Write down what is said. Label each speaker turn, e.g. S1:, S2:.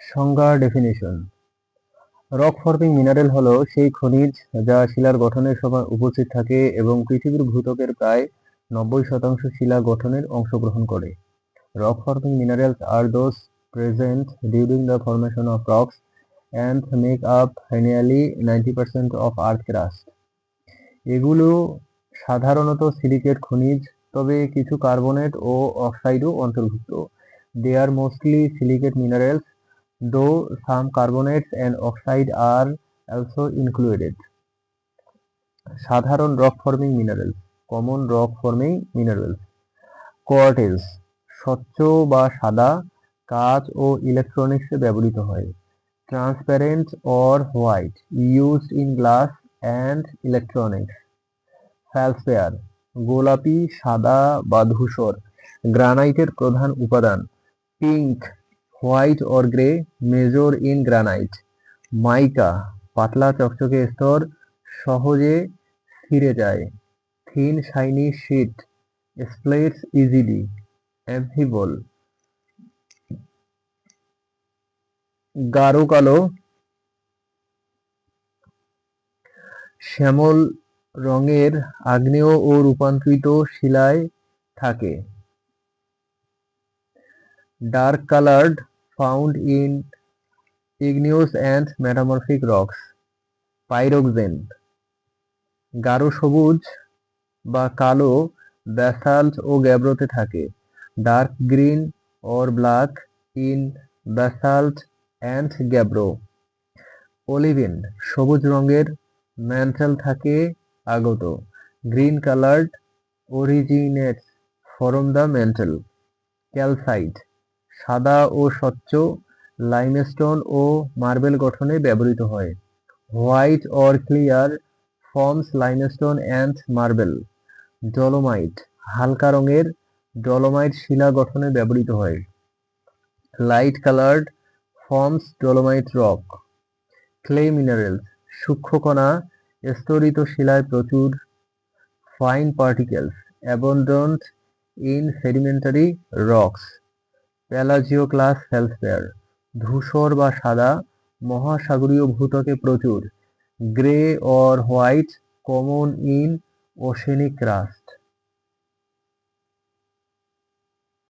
S1: সংজ্ঞা definition. Rock forming mineral হলো সেই খনিজ যা শিলার গঠনের সময় উপস্থিত থাকে এবং পৃথিবীর ভূত্বকের প্রায় 90% শিলা গঠনের অংশগ্রহণ করে। Rock forming minerals are those present during the formation of rocks and make up nearly 90% of Earth crust. এগুলো সাধারণত সিলিকেট খনিজ, তবে কিছু কার্বনেট ও অক্সাইডও অন্তর্ভুক্ত। They are mostly silicate minerals, though some carbonates and oxide are also included. সাধারণ rock forming minerals, common rock forming minerals. Quartz, স্বচ্ছ বা সাদা, কাঁচ ও ইলেকট্রনিক্সে ব্যবহৃত হয়। Transparent or white, used in glass and electronics. Feldspar, গোলাপি, সাদা বা ধূসর, গ্রানাইটের প্রধান উপাদান। Pink, white or grey, major in granite. Mica, পাতলা চকচকে স্তর, সহজে ছিঁড়ে যায়। Thin shiny sheet, splits easily. Amphibole, গাঢ় কালো, শ্যামল রঙের, আগ্নেয় ও রূপান্তরিত শিলায় থাকে। Dark coloured, found in igneous and metamorphic rocks. পাইরোক্সেন, গাঢ় সবুজ বা কালো, ব্যাসাল্ট ও গ্যাব্রোতে থাকে। Dark green or black in basalt and gabbro. Olivine, সবুজ রঙের, ম্যান্টেল থাকে আগত। Green coloured originates from the men tell. Calcite, সাদা ও স্বচ্ছ, লাইমস্টোন ও মার্বেল গঠনে ব্যবহৃত হয়। White or clear, forms limestone and marble. Dolomite, হালকা রঙের, ডলোমাইট শিলা গঠনে ব্যবহৃত হয়। Light coloured, forms dolomite rock. Clay minerals, সূক্ষ্ম কণা, স্তরিত শিলায় প্রচুর। Fine particles abundant in sedimentary rocks. প্যালাজিওক্লাস ফেলসপেয়ার, ধূসর বা সাদা, মহাসাগরীয় ভূত্বকে প্রচুর। Grey or white, common in oceanic crust.